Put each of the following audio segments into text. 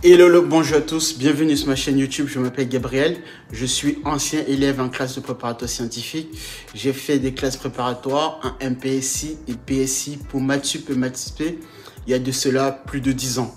Bonjour à tous, bienvenue sur ma chaîne YouTube, je m'appelle Gabriel, je suis ancien élève en classe de préparatoire scientifique. J'ai fait des classes préparatoires en MPSI et PSI pour Maths Sup et Maths SP il y a de cela plus de 10 ans.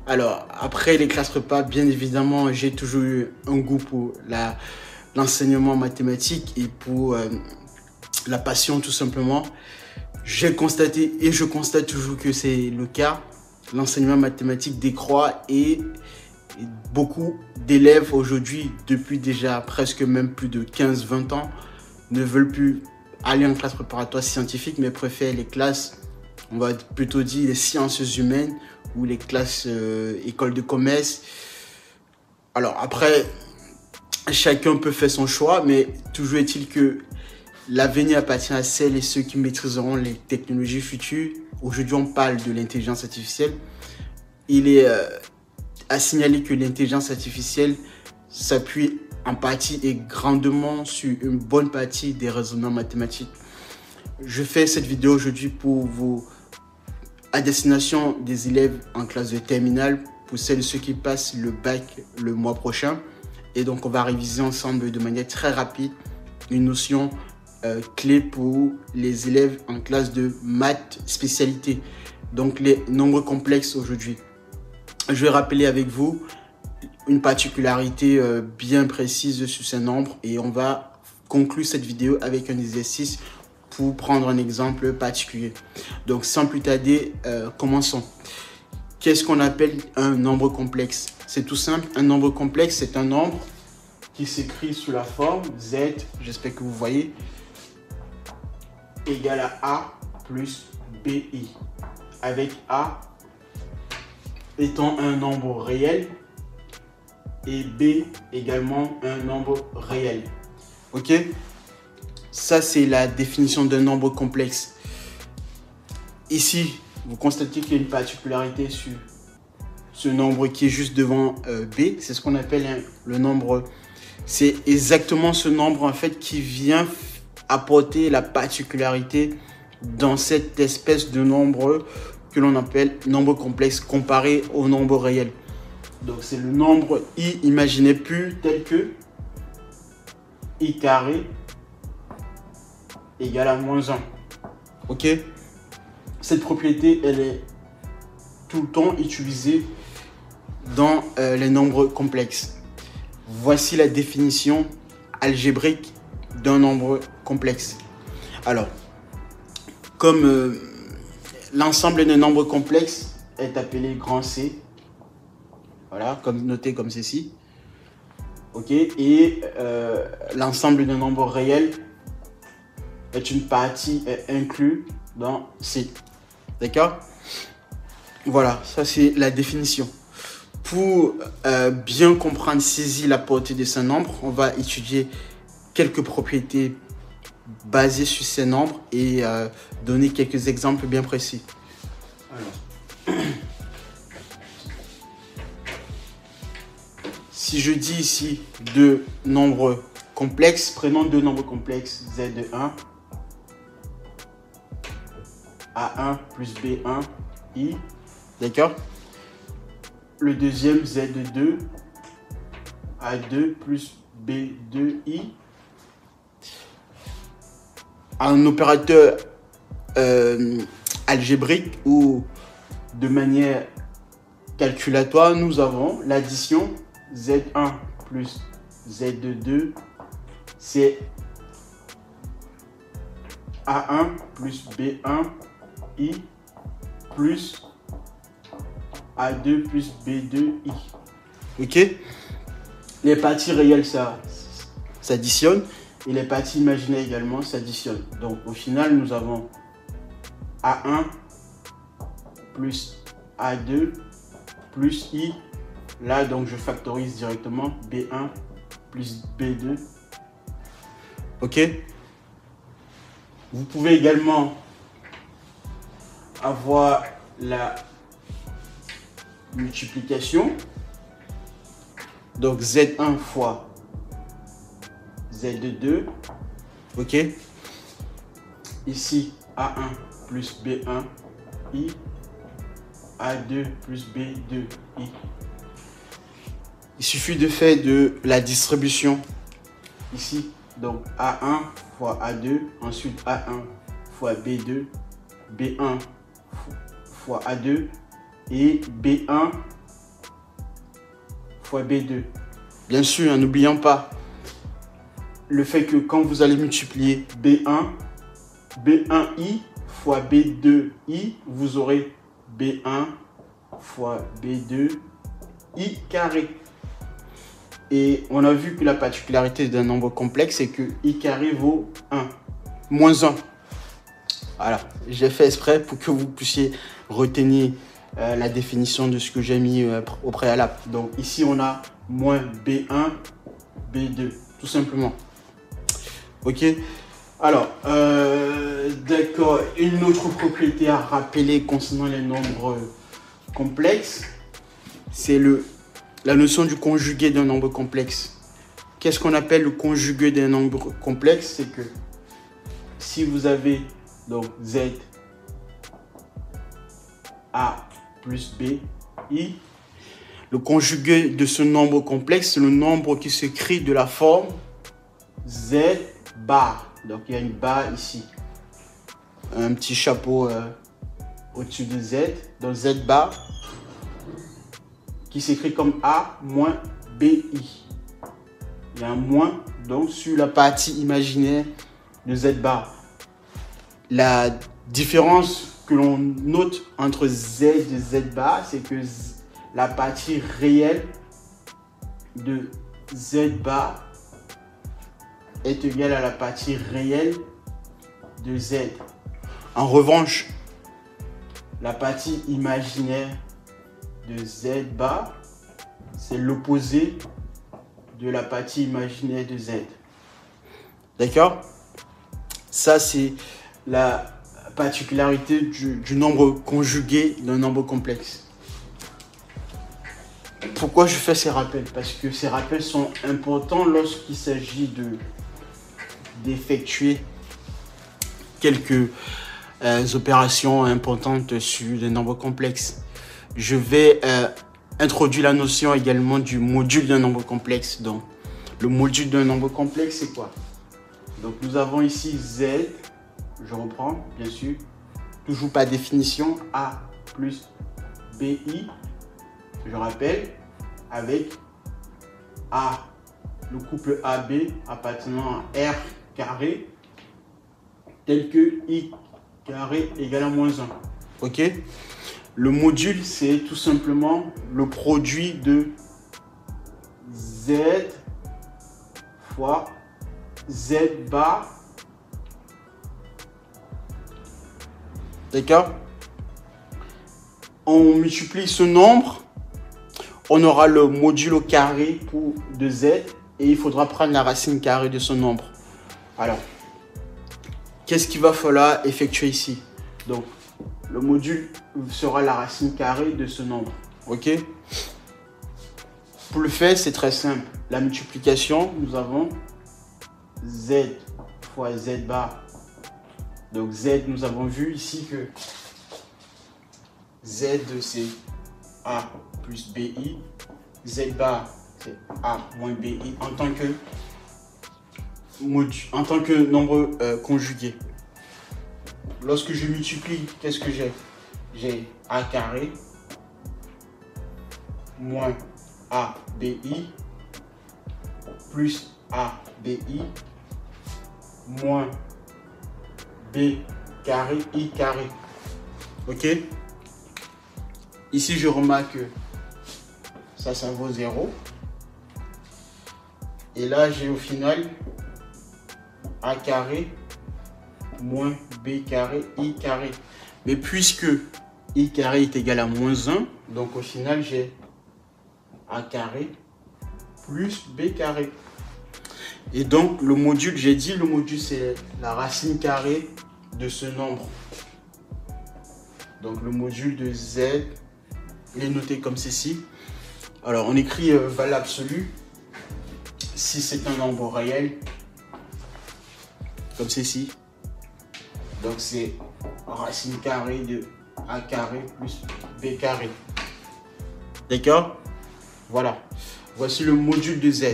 Alors, après les classes prépa, bien évidemment, j'ai toujours eu un goût pour l'enseignement mathématique et pour la passion tout simplement. J'ai constaté et je constate toujours que c'est le cas. L'enseignement mathématique décroît et beaucoup d'élèves aujourd'hui, depuis déjà presque même plus de 15-20 ans, ne veulent plus aller en classe préparatoire scientifique, mais préfèrent les classes, on va plutôt dire les sciences humaines ou les classes écoles de commerce. Alors après, chacun peut faire son choix, mais toujours est-il que l'avenir appartient à celles et ceux qui maîtriseront les technologies futures. Aujourd'hui, on parle de l'intelligence artificielle. Il est à signaler que l'intelligence artificielle s'appuie en partie et grandement sur une bonne partie des raisonnements mathématiques. Je fais cette vidéo aujourd'hui pour vous, à destination des élèves en classe de terminale, pour celles et ceux qui passent le bac le mois prochain. Et donc, on va réviser ensemble de manière très rapide une notion clé pour les élèves en classe de maths spécialité, donc les nombres complexes aujourd'hui. Je vais rappeler avec vous une particularité bien précise sur ces nombres et on va conclure cette vidéo avec un exercice pour prendre un exemple particulier. Donc sans plus tarder, commençons. Qu'est-ce qu'on appelle un nombre complexe? C'est tout simple, un nombre complexe c'est un nombre qui s'écrit sous la forme Z, j'espère que vous voyez, égale à A plus BI, avec A étant un nombre réel et B également un nombre réel. Ok? Ça, c'est la définition d'un nombre complexe. Ici, vous constatez qu'il y a une particularité sur ce nombre qui est juste devant B. C'est ce qu'on appelle le nombre. C'est exactement ce nombre en fait qui vient apporter la particularité dans cette espèce de nombre que l'on appelle nombre complexe comparé au nombre réel. Donc c'est le nombre I, imaginez plus tel que I carré égale à moins 1. Ok? Cette propriété, elle est tout le temps utilisée dans les nombres complexes. Voici la définition algébrique d'un nombre complexe. Alors, comme l'ensemble des nombres complexes est appelé grand C, voilà, comme noté comme ceci, ok, et l'ensemble des nombres réels est une partie inclue dans C, d'accord? Voilà, ça c'est la définition. Pour bien comprendre, saisir la portée de ce nombre, on va étudier quelques propriétés basées sur ces nombres et donner quelques exemples bien précis. Alors, si je dis ici deux nombres complexes, prenons deux nombres complexes Z1, A1 plus B1, I, d'accord? Le deuxième Z2, A2 plus B2I. Un opérateur algébrique ou de manière calculatoire, nous avons l'addition Z1 plus Z2, c'est A1 plus B1 I plus A2 plus B2I. Ok? Les parties réelles s'additionnent et les parties imaginaires également s'additionnent. Donc au final, nous avons A1 plus A2 plus I. Là, donc je factorise directement B1 plus B2. Ok? Vous pouvez également avoir la multiplication. Donc Z1 fois Z2. Ok? Ici, A1 plus B1 I. A2 plus B2 I. Il suffit de faire de la distribution ici. Donc A1 fois A2, ensuite A1 fois B2, B1 fois A2 et B1 fois B2. Bien sûr, n'oublions pas le fait que quand vous allez multiplier B1i fois B2i, vous aurez B1 fois B2i carré. Et on a vu que la particularité d'un nombre complexe, c'est que i carré vaut 1, moins 1. Voilà, j'ai fait exprès pour que vous puissiez retenir la définition de ce que j'ai mis au préalable. Donc ici, on a moins B1, B2, tout simplement. Ok. Alors, d'accord, une autre propriété à rappeler concernant les nombres complexes, c'est la notion du conjugué d'un nombre complexe. Qu'est-ce qu'on appelle le conjugué d'un nombre complexe? C'est que si vous avez donc Z A plus B, I, le conjugué de ce nombre complexe, c'est le nombre qui s'écrit de la forme Z bar. Donc il y a une barre ici, un petit chapeau au-dessus de Z, donc Z bar, qui s'écrit comme A moins BI. Il y a un moins donc sur la partie imaginaire de Z bar. La différence que l'on note entre Z et Z bar, c'est que la partie réelle de Z bar est égale à la partie réelle de Z. En revanche, la partie imaginaire de Z bar, c'est l'opposé de la partie imaginaire de Z. D'accord? Ça, c'est la particularité du nombre conjugué d'un nombre complexe. Pourquoi je fais ces rappels? Parce que ces rappels sont importants lorsqu'il s'agit d'effectuer quelques opérations importantes sur des nombres complexes. Je vais introduire la notion également du module d'un nombre complexe. Donc, le module d'un nombre complexe, c'est quoi? Donc, nous avons ici Z, je reprends, bien sûr, toujours par définition, A plus BI, je rappelle, avec A, le couple AB appartenant à R carré, tel que I carré égale à moins 1. Ok? Le module, c'est tout simplement le produit de Z fois Z bar. D'accord? On multiplie ce nombre, on aura le module au carré de Z et il faudra prendre la racine carrée de ce nombre. Alors, qu'est-ce qu'il va falloir effectuer ici? Donc, le module sera la racine carrée de ce nombre. Ok? Pour le faire, c'est très simple. La multiplication, nous avons Z fois Z bar. Donc Z, nous avons vu ici que Z, c'est A plus BI. Z bar, c'est A moins BI en tant que nombre conjugué. Lorsque je multiplie, qu'est-ce que j'ai? J'ai A carré moins ABI plus ABI moins B carré I carré. Ok? Ici, je remarque que ça vaut 0. Et là, j'ai au final A carré moins B carré I carré. Mais puisque I carré est égal à moins 1, donc au final, j'ai A carré plus B carré. Et donc, le module, j'ai dit, le module, c'est la racine carrée de ce nombre. Donc, le module de Z, il est noté comme ceci. Alors, on écrit valeur absolue si c'est un nombre réel, comme ceci. Donc, c'est racine carrée de A carré plus B carré. D'accord? Voilà. Voici le module de Z.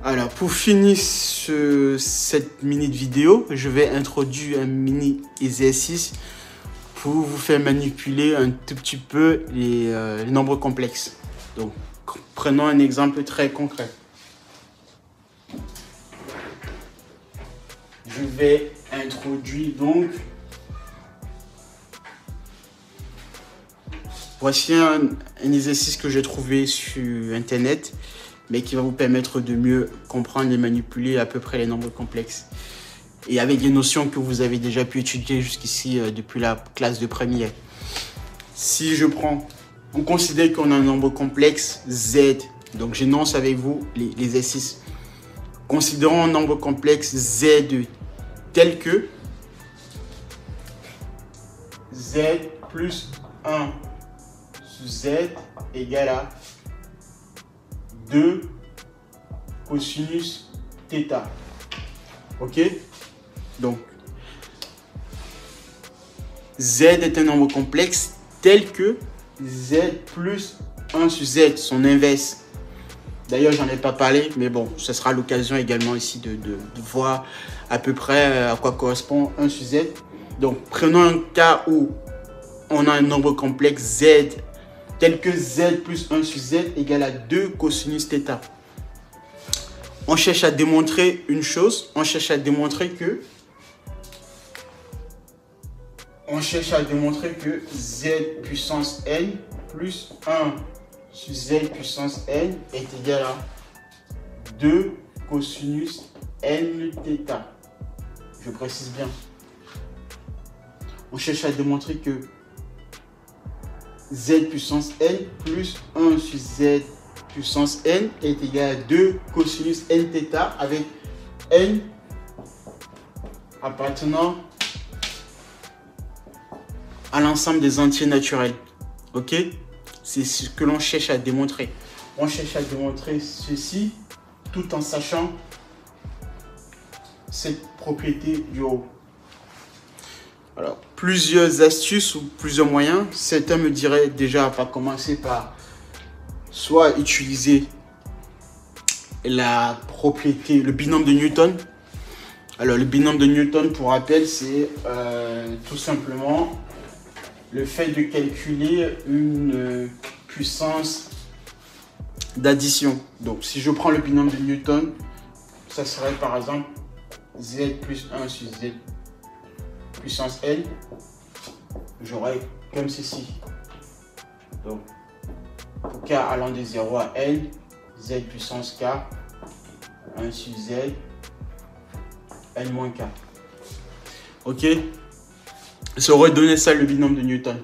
Alors, pour finir cette mini vidéo, je vais introduire un mini exercice pour vous faire manipuler un tout petit peu les nombres complexes. Donc, prenons un exemple très concret. Je vais introduire donc... Voici un exercice que j'ai trouvé sur Internet, mais qui va vous permettre de mieux comprendre et manipuler à peu près les nombres complexes. Et avec des notions que vous avez déjà pu étudier jusqu'ici depuis la classe de première. Si je prends, on considère qu'on a un nombre complexe Z, donc j'énonce avec vous l'exercice. Considérons un nombre complexe Z tel que Z plus 1 sur Z égale à 2 cosinus θ. Ok? Donc, Z est un nombre complexe tel que Z plus 1 sur Z, son inverse. D'ailleurs, j'en ai pas parlé, mais bon, ce sera l'occasion également ici de voir à peu près à quoi correspond 1 sur Z. Donc, prenons un cas où on a un nombre complexe Z tel que Z plus 1 sur Z égale à 2 cosinus θ. On cherche à démontrer une chose, on cherche à démontrer que Z puissance n plus 1 sur Z puissance n est égal à 2 cosinus n θ. Je précise bien. On cherche à démontrer que Z puissance n plus 1 sur Z puissance n est égal à 2 cosinus n θ avec n appartenant à l'ensemble des entiers naturels. Ok? C'est ce que l'on cherche à démontrer. On cherche à démontrer ceci tout en sachant cette propriété du haut. Alors, plusieurs astuces ou plusieurs moyens. Certains me diraient déjà pas commencer par soit utiliser la propriété, le binôme de Newton. Alors, le binôme de Newton, pour rappel, c'est tout simplement le fait de calculer une puissance d'addition. Donc, si je prends le binôme de Newton, ça serait par exemple Z plus 1 sur Z puissance n. J'aurais comme ceci. Donc, pour k allant de 0 à n, Z puissance k, 1 sur Z, n moins k. Ok? Ça aurait donné ça le binôme de Newton.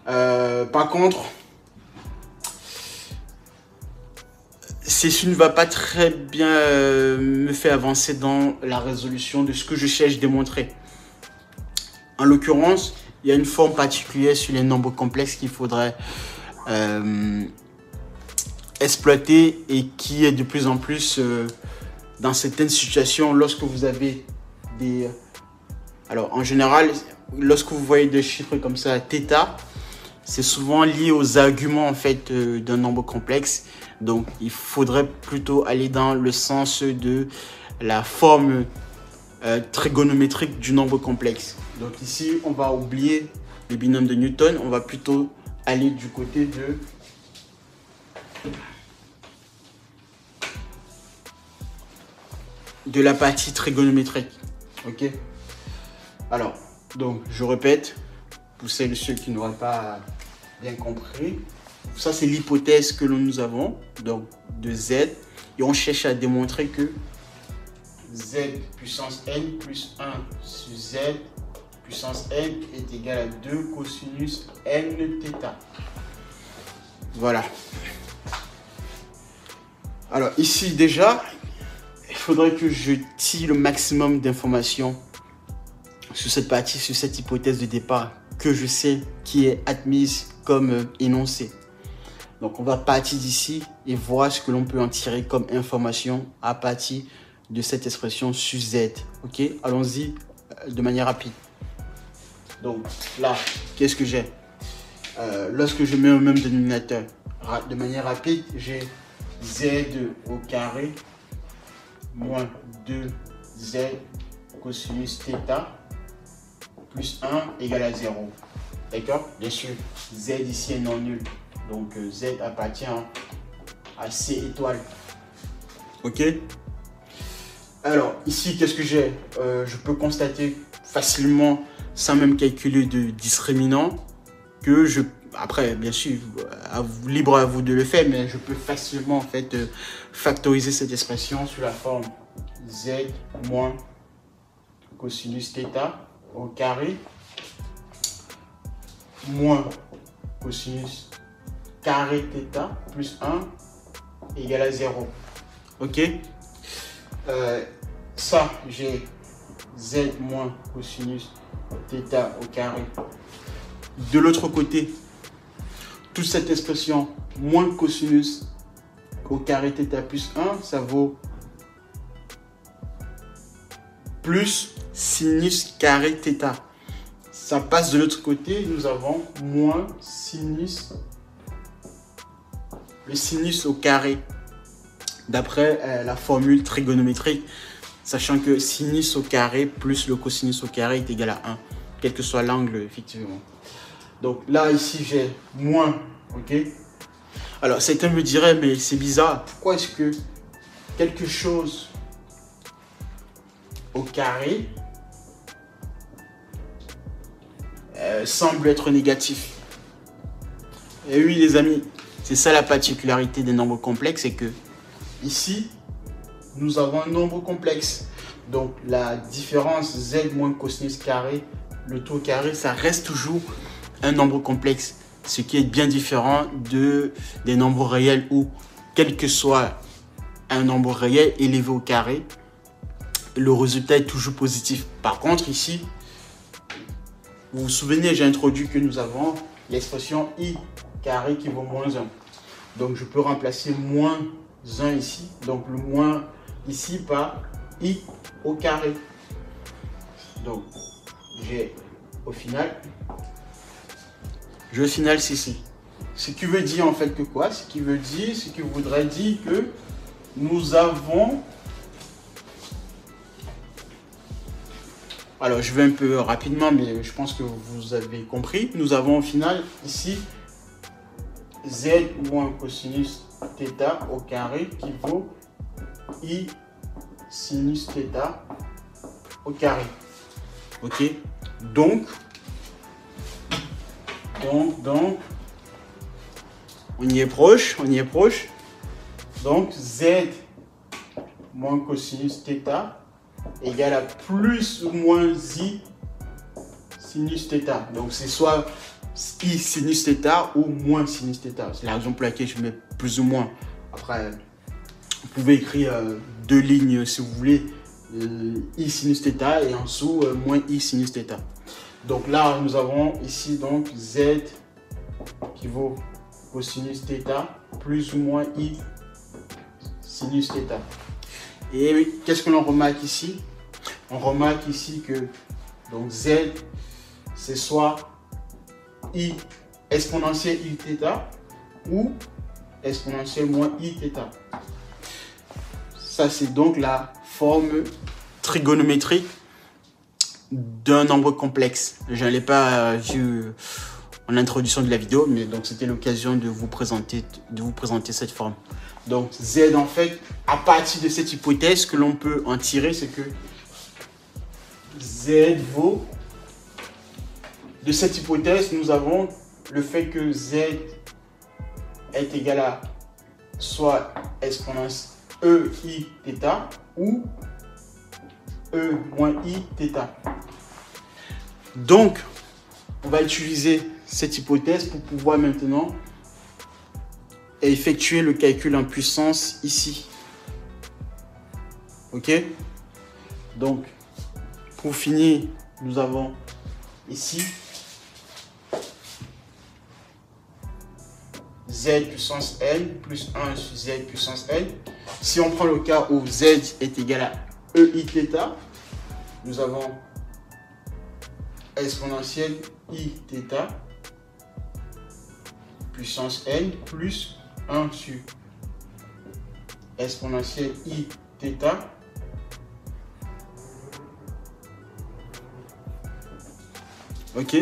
Par contre, ceci ne va pas très bien me faire avancer dans la résolution de ce que je cherche à démontrer. En l'occurrence, il y a une forme particulière sur les nombres complexes qu'il faudrait exploiter et qui est de plus en plus dans certaines situations lorsque vous avez des... Alors, en général, lorsque vous voyez des chiffres comme ça, θ, c'est souvent lié aux arguments en fait d'un nombre complexe. Donc, il faudrait plutôt aller dans le sens de la forme trigonométrique du nombre complexe. Donc ici, on va oublier le binôme de Newton. On va plutôt aller du côté de la partie trigonométrique. Ok? Alors, donc, je répète, pour celles et ceux qui n'auraient pas bien compris, ça c'est l'hypothèse que nous avons, donc de Z, et on cherche à démontrer que Z puissance n plus 1 sur Z puissance n est égal à 2 cosinus n θ. Voilà. Alors ici déjà, il faudrait que je tire le maximum d'informations sur cette partie, sur cette hypothèse de départ que je sais qui est admise comme énoncée. Donc on va partir d'ici et voir ce que l'on peut en tirer comme information à partir de cette expression sur Z. Ok, allons-y de manière rapide. Donc là, qu'est-ce que j'ai? Lorsque je mets au même dénominateur, de manière rapide, j'ai z au carré moins 2z cosinus θ plus 1 égale à 0. D'accord? Bien sûr, z ici est non nul. Donc z appartient à C étoile. Ok? Alors, ici, qu'est-ce que j'ai? Je peux constater facilement, sans même calculer de discriminant, que je... Après, bien sûr, libre à vous de le faire, mais je peux facilement, en fait, factoriser cette expression sous la forme z moins cosinus θ au carré moins cosinus carré θ plus 1 égale à 0. Ok? Ça, j'ai z moins cosinus θ au carré. De l'autre côté, toute cette expression moins cosinus au carré θ plus 1, ça vaut plus sinus carré θ. Ça passe de l'autre côté, nous avons moins sinus, le sinus au carré, d'après la formule trigonométrique, sachant que sinus au carré plus le cosinus au carré est égal à 1, quel que soit l'angle, effectivement. Donc là, ici, j'ai moins, ok? Alors, certains me diraient, mais c'est bizarre, pourquoi est-ce que quelque chose au carré semble être négatif? Et oui, les amis, c'est ça la particularité des nombres complexes, c'est que ici, nous avons un nombre complexe. Donc, la différence z moins cosinus carré, le tout au carré, ça reste toujours un nombre complexe. Ce qui est bien différent des nombres réels où, quel que soit un nombre réel élevé au carré, le résultat est toujours positif. Par contre, ici, vous vous souvenez, j'ai introduit que nous avons l'expression i carré qui vaut moins 1. Donc, je peux remplacer moins 1 ici. Donc, le moins ici par i au carré. Donc, j'ai au final, c'est ici. Ce qui veut dire en fait que quoi? Ce qui voudrait dire que nous avons... Alors, je vais un peu rapidement, mais je pense que vous avez compris. Nous avons au final ici z moins cosinus θ au carré qui vaut i sinus θ au carré. Ok? Donc, on y est proche, Donc, z moins cosinus θ égale à plus ou moins i sinus θ. Donc, c'est soit i sinus θ ou moins sinus θ. C'est la raison pour laquelle je mets plus ou moins. Après, vous pouvez écrire deux lignes si vous voulez, i sinus θ et en dessous, moins i sinus θ. Donc là, nous avons ici donc z qui vaut cosinus θ plus ou moins i sinus θ. Et qu'est-ce que l'on remarque ici? On remarque ici que donc z, c'est soit i exponentielle i θ ou exponentielle moins i θ. Ça, c'est donc la forme trigonométrique d'un nombre complexe. Je ne l'ai pas vu en introduction de la vidéo, mais donc c'était l'occasion de vous présenter cette forme. Donc z, en fait, à partir de cette hypothèse, que l'on peut en tirer, c'est que z vaut... De cette hypothèse, nous avons le fait que z est égal à soit exponentielle ei θ ou e moins i θ. Donc, on va utiliser cette hypothèse pour pouvoir maintenant effectuer le calcul en puissance ici. Ok? Donc, pour finir, nous avons ici z puissance n plus 1 sur z puissance n. Si on prend le cas où z est égal à ei θ, nous avons exponentielle i θ puissance n plus 1 sur exponentielle i θ ok.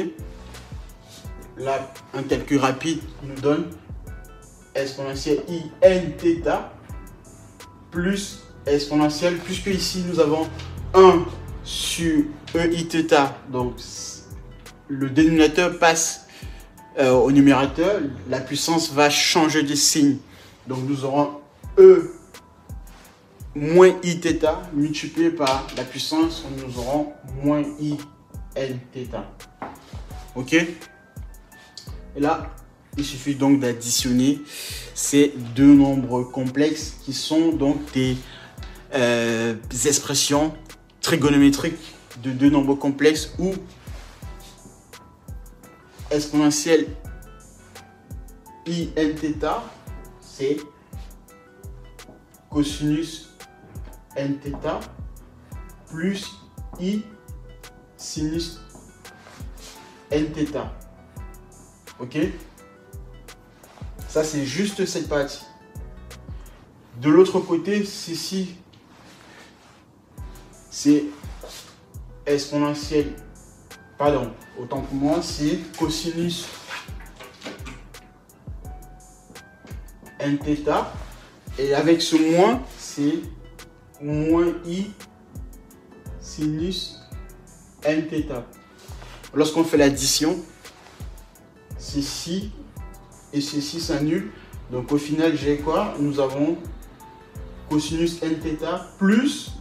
Là, un calcul rapide nous donne exponentielle i n θ plus exponentielle, puisque ici nous avons 1 sur e i θ, donc le dénominateur passe au numérateur, la puissance va changer de signe. Donc nous aurons e moins i θ multiplié par la puissance, nous aurons moins i n θ. Ok. Et là, il suffit donc d'additionner ces deux nombres complexes qui sont donc des expressions trigonométriques de deux nombres complexes où exponentielle i n θ c'est cosinus n θ plus i sinus n θ. Ok, ça c'est juste cette partie. De l'autre côté, ceci c'est exponentielle, pardon, autant pour moi, c'est cosinus n θ, et avec ce moins, c'est moins i sinus n θ. Lorsqu'on fait l'addition, ceci et ceci s'annulent. Donc au final, j'ai quoi? Nous avons cosinus n θ plus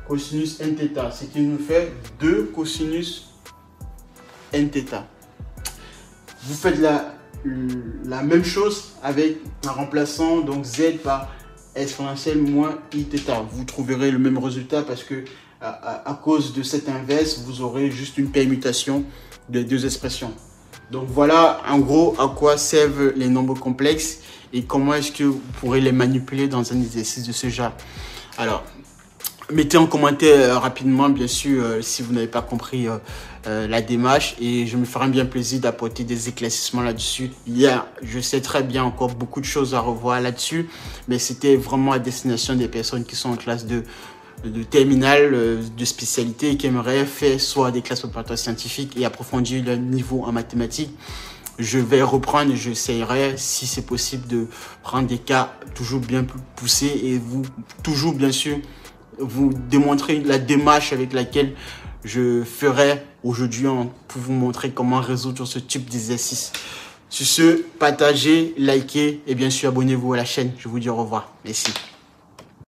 cosinus n θ, ce qui nous fait 2 cosinus n θ. Vous faites la même chose avec en remplaçant donc z par exponentielle moins i θ. Vous trouverez le même résultat parce que à cause de cette inverse, vous aurez juste une permutation des deux expressions. Donc voilà en gros à quoi servent les nombres complexes et comment est-ce que vous pourrez les manipuler dans un exercice de ce genre. Alors, mettez en commentaire rapidement, bien sûr, si vous n'avez pas compris la démarche, et je me ferai bien plaisir d'apporter des éclaircissements là-dessus. Il y a, je sais très bien, encore beaucoup de choses à revoir là-dessus, mais c'était vraiment à destination des personnes qui sont en classe de terminale, de spécialité et qui aimeraient faire soit des classes préparatoires scientifiques et approfondir leur niveau en mathématiques. Je vais reprendre et j'essaierai, si c'est possible, de prendre des cas toujours bien plus poussés et toujours bien sûr, vous démontrer la démarche avec laquelle je ferai aujourd'hui pour vous montrer comment résoudre ce type d'exercice. Sur ce, partagez, likez et bien sûr abonnez-vous à la chaîne. Je vous dis au revoir. Merci.